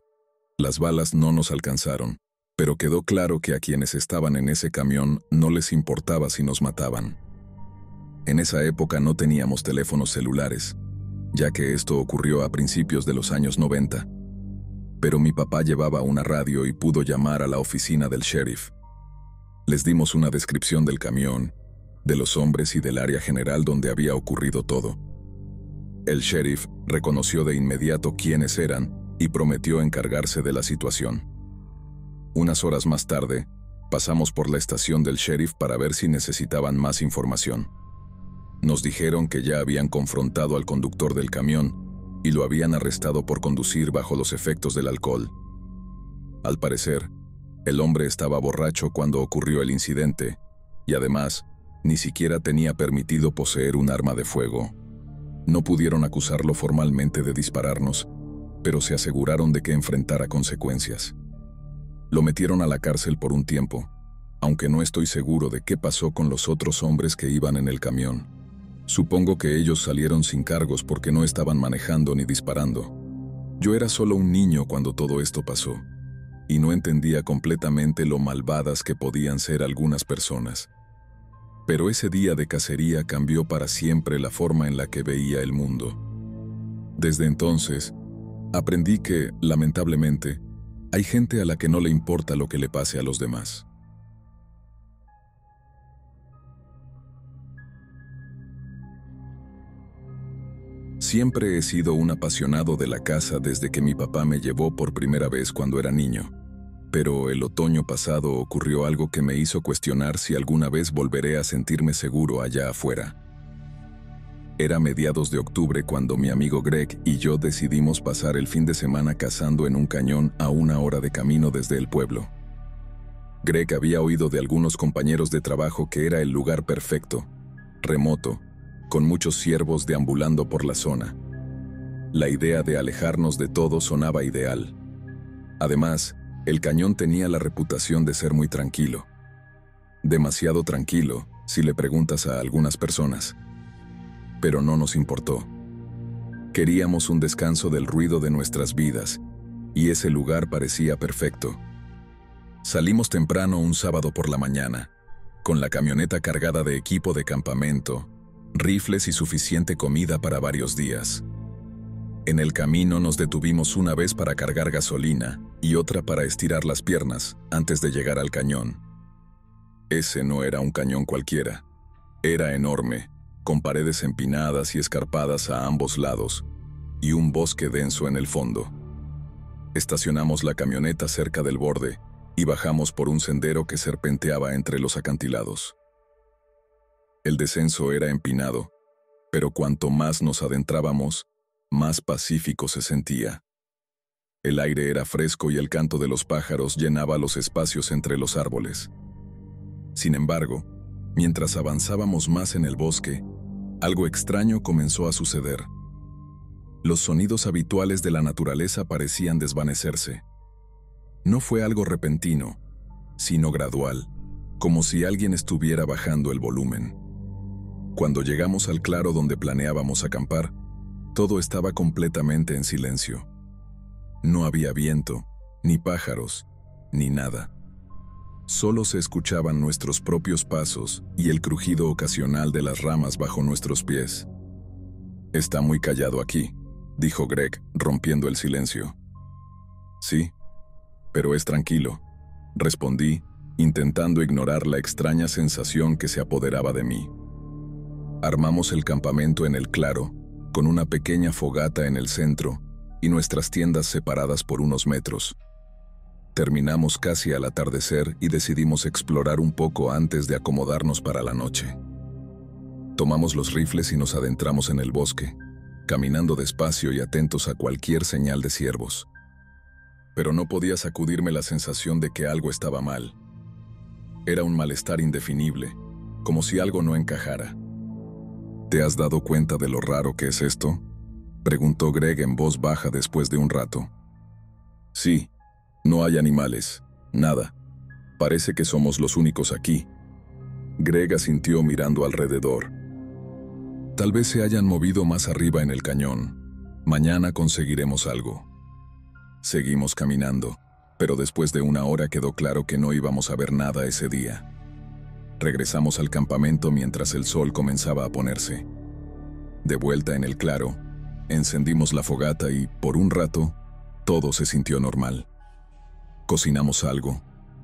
Las balas no nos alcanzaron, pero quedó claro que a quienes estaban en ese camión no les importaba si nos mataban. En esa época no teníamos teléfonos celulares, ya que esto ocurrió a principios de los años 90. Pero mi papá llevaba una radio y pudo llamar a la oficina del sheriff. Les dimos una descripción del camión, de los hombres y del área general donde había ocurrido todo. El sheriff reconoció de inmediato quiénes eran y prometió encargarse de la situación. Unas horas más tarde, pasamos por la estación del sheriff para ver si necesitaban más información. Nos dijeron que ya habían confrontado al conductor del camión y lo habían arrestado por conducir bajo los efectos del alcohol. Al parecer, el hombre estaba borracho cuando ocurrió el incidente y además, ni siquiera tenía permitido poseer un arma de fuego. No pudieron acusarlo formalmente de dispararnos, pero se aseguraron de que enfrentara consecuencias. Lo metieron a la cárcel por un tiempo, aunque no estoy seguro de qué pasó con los otros hombres que iban en el camión. Supongo que ellos salieron sin cargos porque no estaban manejando ni disparando. Yo era solo un niño cuando todo esto pasó, y no entendía completamente lo malvadas que podían ser algunas personas. Pero ese día de cacería cambió para siempre la forma en la que veía el mundo. Desde entonces, aprendí que, lamentablemente, hay gente a la que no le importa lo que le pase a los demás. Siempre he sido un apasionado de la caza desde que mi papá me llevó por primera vez cuando era niño. Pero el otoño pasado ocurrió algo que me hizo cuestionar si alguna vez volveré a sentirme seguro allá afuera. Era mediados de octubre cuando mi amigo Greg y yo decidimos pasar el fin de semana cazando en un cañón a 1 hora de camino desde el pueblo. Greg había oído de algunos compañeros de trabajo que era el lugar perfecto, remoto, con muchos ciervos deambulando por la zona. La idea de alejarnos de todo sonaba ideal. Además, el cañón tenía la reputación de ser muy tranquilo. Demasiado tranquilo, si le preguntas a algunas personas. Pero no nos importó. Queríamos un descanso del ruido de nuestras vidas, y ese lugar parecía perfecto. Salimos temprano un sábado por la mañana, con la camioneta cargada de equipo de campamento, rifles y suficiente comida para varios días. En el camino nos detuvimos una vez para cargar gasolina y otra para estirar las piernas antes de llegar al cañón. Ese no era un cañón cualquiera. Era enorme, con paredes empinadas y escarpadas a ambos lados, y un bosque denso en el fondo. Estacionamos la camioneta cerca del borde y bajamos por un sendero que serpenteaba entre los acantilados. El descenso era empinado, pero cuanto más nos adentrábamos, más pacífico se sentía. El aire era fresco y el canto de los pájaros llenaba los espacios entre los árboles. Sin embargo, mientras avanzábamos más en el bosque, algo extraño comenzó a suceder. Los sonidos habituales de la naturaleza parecían desvanecerse. No fue algo repentino, sino gradual, como si alguien estuviera bajando el volumen. Cuando llegamos al claro donde planeábamos acampar, todo estaba completamente en silencio. No había viento, ni pájaros, ni nada. Solo se escuchaban nuestros propios pasos y el crujido ocasional de las ramas bajo nuestros pies. «Está muy callado aquí», dijo Greg, rompiendo el silencio. «Sí, pero es tranquilo», respondí, intentando ignorar la extraña sensación que se apoderaba de mí. Armamos el campamento en el claro, con una pequeña fogata en el centro y nuestras tiendas separadas por unos metros. Terminamos casi al atardecer y decidimos explorar un poco antes de acomodarnos para la noche. Tomamos los rifles y nos adentramos en el bosque, caminando despacio y atentos a cualquier señal de ciervos. Pero no podía sacudirme la sensación de que algo estaba mal. Era un malestar indefinible, como si algo no encajara. ¿Te has dado cuenta de lo raro que es esto?, preguntó Greg en voz baja después de un rato. Sí, no hay animales, nada. Parece que somos los únicos aquí. Greg asintió mirando alrededor. Tal vez se hayan movido más arriba en el cañón. Mañana conseguiremos algo. Seguimos caminando, pero después de 1 hora quedó claro que no íbamos a ver nada ese día. Regresamos al campamento mientras el sol comenzaba a ponerse. De vuelta en el claro, encendimos la fogata y, por un rato, todo se sintió normal. Cocinamos algo,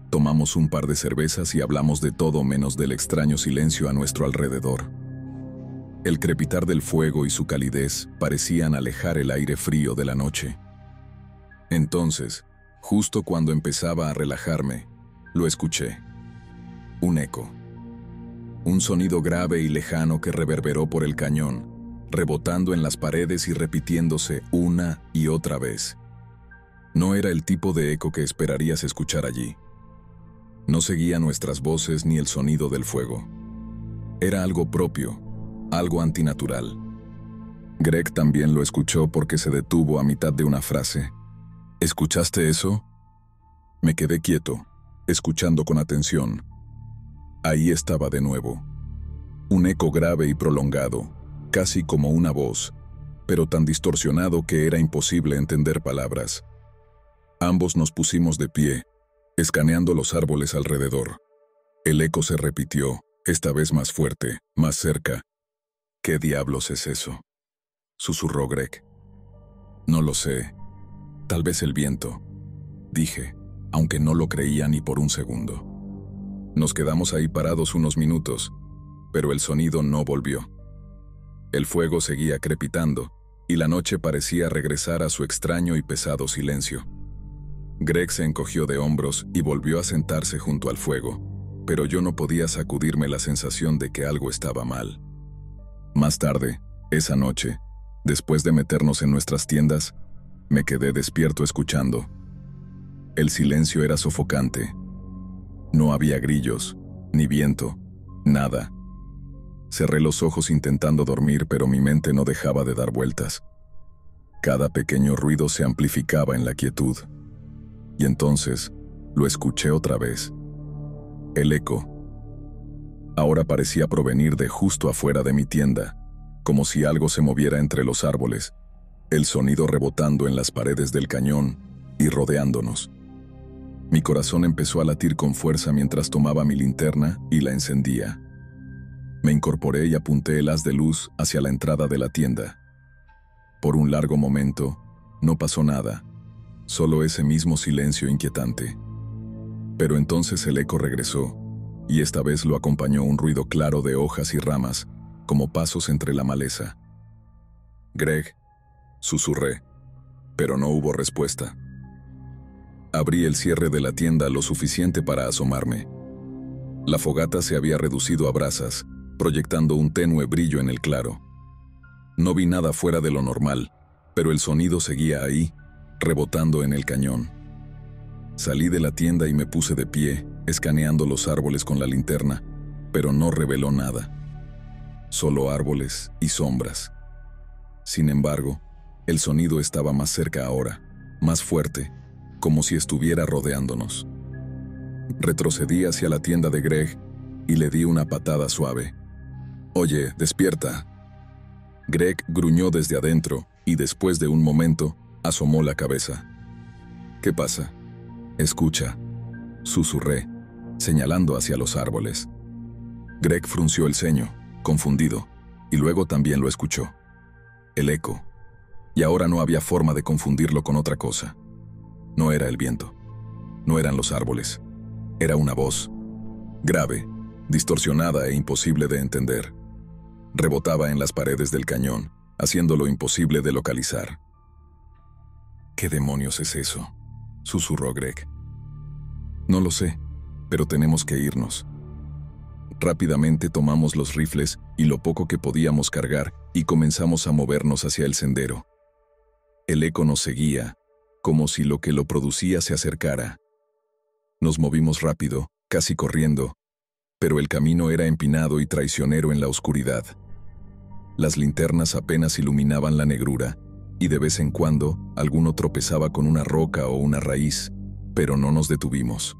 tomamos un par de cervezas y hablamos de todo menos del extraño silencio a nuestro alrededor. El crepitar del fuego y su calidez parecían alejar el aire frío de la noche. Entonces, justo cuando empezaba a relajarme, lo escuché. Un eco. Un sonido grave y lejano que reverberó por el cañón, rebotando en las paredes y repitiéndose una y otra vez. No era el tipo de eco que esperarías escuchar allí. No seguía nuestras voces ni el sonido del fuego. Era algo propio, algo antinatural. Greg también lo escuchó porque se detuvo a mitad de una frase. ¿Escuchaste eso? Me quedé quieto, escuchando con atención. Ahí estaba de nuevo. Un eco grave y prolongado, casi como una voz, pero tan distorsionado que era imposible entender palabras. Ambos nos pusimos de pie, escaneando los árboles alrededor. El eco se repitió, esta vez más fuerte, más cerca. ¿Qué diablos es eso?, susurró Greg. No lo sé. Tal vez el viento, dije, aunque no lo creía ni por un segundo. Nos quedamos ahí parados unos minutos, pero el sonido no volvió. El fuego seguía crepitando, y la noche parecía regresar a su extraño y pesado silencio. Greg se encogió de hombros y volvió a sentarse junto al fuego, pero yo no podía sacudirme la sensación de que algo estaba mal. Más tarde, Esa noche, después de meternos en nuestras tiendas, me quedé despierto escuchando. El silencio era sofocante. No había grillos, ni viento, nada. Cerré los ojos intentando dormir, pero mi mente no dejaba de dar vueltas. Cada pequeño ruido se amplificaba en la quietud. Y entonces, lo escuché otra vez. El eco. Ahora parecía provenir de justo afuera de mi tienda, como si algo se moviera entre los árboles, el sonido rebotando en las paredes del cañón y rodeándonos. Mi corazón empezó a latir con fuerza mientras tomaba mi linterna y la encendía. Me incorporé y apunté el haz de luz hacia la entrada de la tienda. Por un largo momento, no pasó nada, solo ese mismo silencio inquietante. Pero entonces el eco regresó, y esta vez lo acompañó un ruido claro de hojas y ramas, como pasos entre la maleza. «Greg», susurré, pero no hubo respuesta. Abrí el cierre de la tienda lo suficiente para asomarme. La fogata se había reducido a brasas, proyectando un tenue brillo en el claro. No vi nada fuera de lo normal, pero el sonido seguía ahí, rebotando en el cañón. Salí de la tienda y me puse de pie, escaneando los árboles con la linterna, pero no reveló nada. Solo árboles y sombras. Sin embargo, el sonido estaba más cerca ahora, más fuerte, como si estuviera rodeándonos. Retrocedí hacia la tienda de Greg y le di una patada suave. «Oye, despierta». Greg gruñó desde adentro y después de un momento asomó la cabeza. «¿Qué pasa?» «Escucha», susurré, señalando hacia los árboles. Greg frunció el ceño, confundido, y luego también lo escuchó. El eco. Y ahora no había forma de confundirlo con otra cosa. No era el viento. No eran los árboles. Era una voz. Grave, distorsionada e imposible de entender. Rebotaba en las paredes del cañón, haciéndolo imposible de localizar. «¿Qué demonios es eso?», susurró Greg. «No lo sé, pero tenemos que irnos». Rápidamente tomamos los rifles y lo poco que podíamos cargar y comenzamos a movernos hacia el sendero. El eco nos seguía, como si lo que lo producía se acercara. Nos movimos rápido, casi corriendo, pero el camino era empinado y traicionero en la oscuridad. Las linternas apenas iluminaban la negrura, y de vez en cuando alguno tropezaba con una roca o una raíz, pero no nos detuvimos.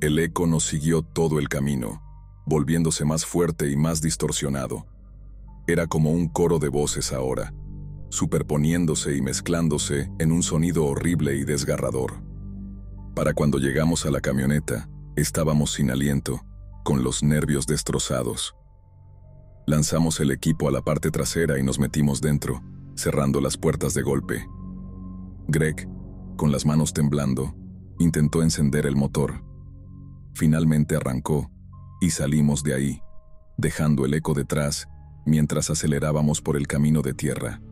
El eco nos siguió todo el camino, volviéndose más fuerte y más distorsionado. Era como un coro de voces ahora, superponiéndose y mezclándose en un sonido horrible y desgarrador. Para cuando llegamos a la camioneta, estábamos sin aliento, con los nervios destrozados. Lanzamos el equipo a la parte trasera y nos metimos dentro, cerrando las puertas de golpe. Greg, con las manos temblando, intentó encender el motor. Finalmente arrancó, y salimos de ahí, dejando el eco detrás mientras acelerábamos por el camino de tierra.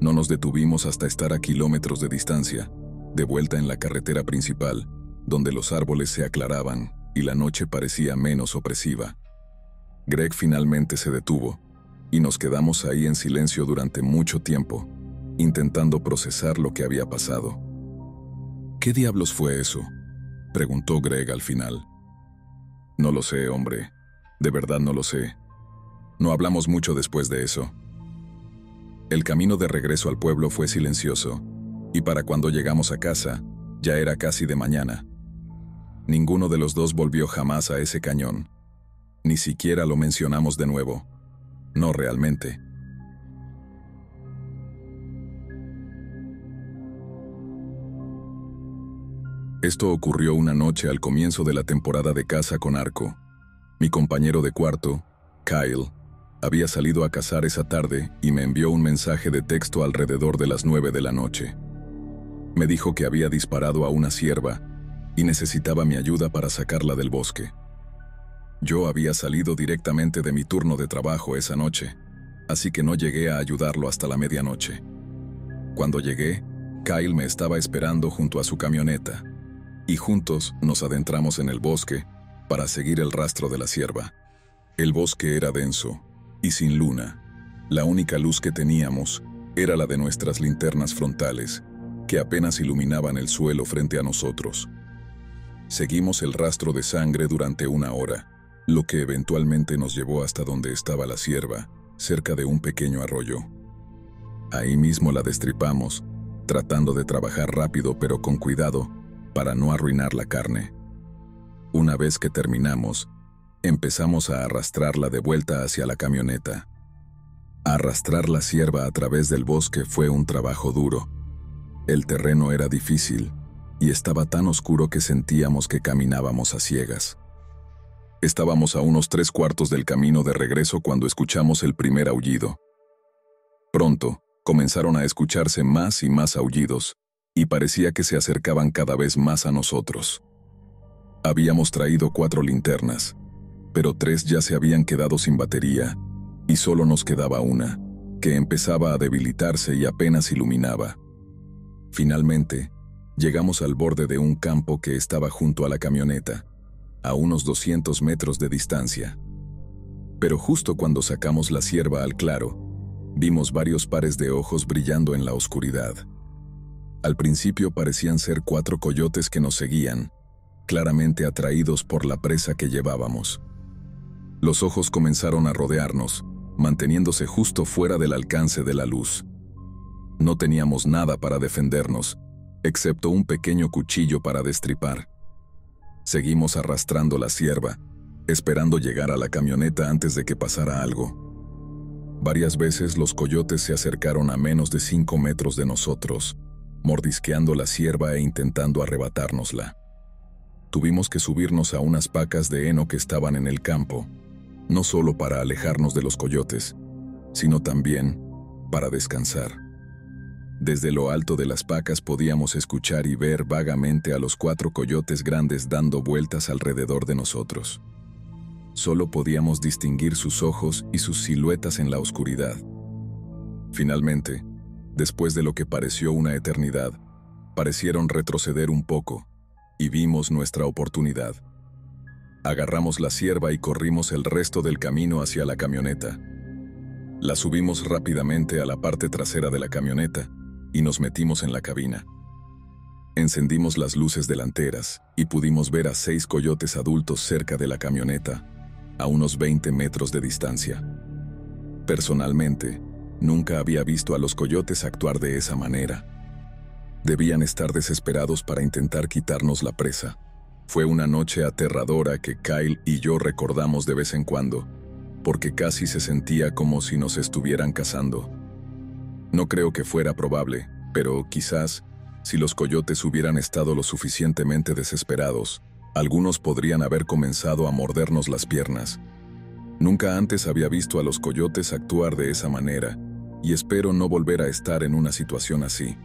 No nos detuvimos hasta estar a kilómetros de distancia, de vuelta en la carretera principal, donde los árboles se aclaraban y la noche parecía menos opresiva. Greg finalmente se detuvo, y nos quedamos ahí en silencio durante mucho tiempo, intentando procesar lo que había pasado. «¿Qué diablos fue eso?», preguntó Greg al final. «No lo sé, hombre. De verdad no lo sé. No hablamos mucho después de eso». El camino de regreso al pueblo fue silencioso, y para cuando llegamos a casa, ya era casi de mañana. Ninguno de los dos volvió jamás a ese cañón. Ni siquiera lo mencionamos de nuevo. No realmente. Esto ocurrió una noche al comienzo de la temporada de caza con arco. Mi compañero de cuarto, Kyle, había salido a cazar esa tarde y me envió un mensaje de texto alrededor de las 9 de la noche. Me dijo que había disparado a una cierva y necesitaba mi ayuda para sacarla del bosque. Yo había salido directamente de mi turno de trabajo esa noche, así que no llegué a ayudarlo hasta la medianoche. Cuando llegué, Kyle me estaba esperando junto a su camioneta, y juntos nos adentramos en el bosque para seguir el rastro de la cierva. El bosque era denso y sin luna, La única luz que teníamos era la de nuestras linternas frontales, que apenas iluminaban el suelo frente a nosotros. Seguimos el rastro de sangre durante 1 hora, lo que eventualmente nos llevó hasta donde estaba la cierva, cerca de un pequeño arroyo. Ahí mismo la destripamos, tratando de trabajar rápido pero con cuidado para no arruinar la carne. Una vez que terminamos, empezamos a arrastrarla de vuelta hacia la camioneta. Arrastrar la cierva a través del bosque fue un trabajo duro. El terreno era difícil y estaba tan oscuro que sentíamos que caminábamos a ciegas. Estábamos a unos 3/4 del camino de regreso cuando escuchamos el primer aullido. Pronto, comenzaron a escucharse más y más aullidos, y parecía que se acercaban cada vez más a nosotros. Habíamos traído 4 linternas, pero 3 ya se habían quedado sin batería, y solo nos quedaba una, que empezaba a debilitarse y apenas iluminaba. Finalmente, llegamos al borde de un campo que estaba junto a la camioneta, a unos 200 metros de distancia. Pero justo cuando sacamos la cierva al claro, vimos varios pares de ojos brillando en la oscuridad. Al principio parecían ser 4 coyotes que nos seguían, claramente atraídos por la presa que llevábamos. Los ojos comenzaron a rodearnos, manteniéndose justo fuera del alcance de la luz. No teníamos nada para defendernos, excepto un pequeño cuchillo para destripar. Seguimos arrastrando la cierva, esperando llegar a la camioneta antes de que pasara algo. Varias veces los coyotes se acercaron a menos de 5 metros de nosotros, mordisqueando la cierva e intentando arrebatárnosla. Tuvimos que subirnos a unas pacas de heno que estaban en el campo, no solo para alejarnos de los coyotes, sino también para descansar. Desde lo alto de las pacas podíamos escuchar y ver vagamente a los 4 coyotes grandes dando vueltas alrededor de nosotros. Solo podíamos distinguir sus ojos y sus siluetas en la oscuridad. Finalmente, después de lo que pareció una eternidad, parecieron retroceder un poco, y vimos nuestra oportunidad. Agarramos la cierva y corrimos el resto del camino hacia la camioneta. La subimos rápidamente a la parte trasera de la camioneta y nos metimos en la cabina. Encendimos las luces delanteras y pudimos ver a 6 coyotes adultos cerca de la camioneta, a unos 20 metros de distancia. Personalmente, nunca había visto a los coyotes actuar de esa manera. Debían estar desesperados para intentar quitarnos la presa. Fue una noche aterradora que Kyle y yo recordamos de vez en cuando, porque casi se sentía como si nos estuvieran cazando. No creo que fuera probable, pero quizás, si los coyotes hubieran estado lo suficientemente desesperados, algunos podrían haber comenzado a mordernos las piernas. Nunca antes había visto a los coyotes actuar de esa manera, y espero no volver a estar en una situación así.